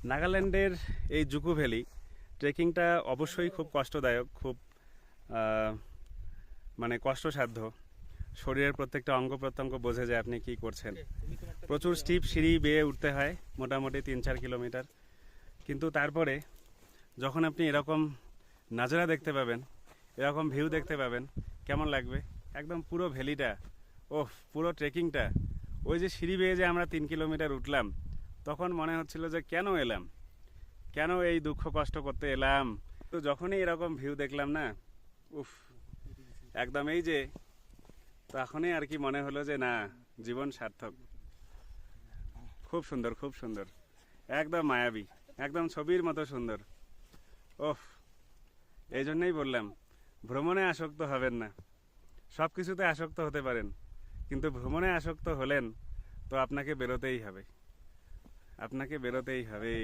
নাগাল্যান্ডের এই জুকু ভ্যালি ট্রেকিংটা অবশ্যই খুব কষ্টদায়ক, খুব মানে কষ্টসাধ্য। শরীরের প্রত্যেকটা অঙ্গ প্রত্যঙ্গ বোঝে যে আপনি কি করছেন। প্রচুর স্টিপ সিঁড়ি বেয়ে উঠতে হয়, মোটামুটি 3-4 কিলোমিটার। কিন্তু তারপরে যখন আপনি এরকম নাজারা দেখতে পাবেন, এরকম ভিউ দেখতে পাবেন, কেমন লাগবে? একদম পুরো ভ্যালিটা, ওহ, পুরো ট্রেকিংটা, ওই যে সিঁড়ি বেয়ে যে আমরা 3 কিলোমিটার উঠলাম, তখন মনে হচ্ছিল যে কেন এলাম, কেন এই দুঃখ কষ্ট করতে এলাম। তো যখনই এরকম ভিউ দেখলাম না, উফ, একদম এই যে, তখনই আর কি মনে হলো যে না, জীবন সার্থক। খুব সুন্দর, খুব সুন্দর, একদম মায়াবী, একদম ছবির মতো সুন্দর। ওহ, এই জন্যই বললাম ভ্রমণে আসক্ত হবেন না। সব কিছুতে আসক্ত হতে পারেন, কিন্তু ভ্রমণে আসক্ত হলেন তো আপনাকে বেরোতেই হবে, আপনাকে বেরোতেই হবে।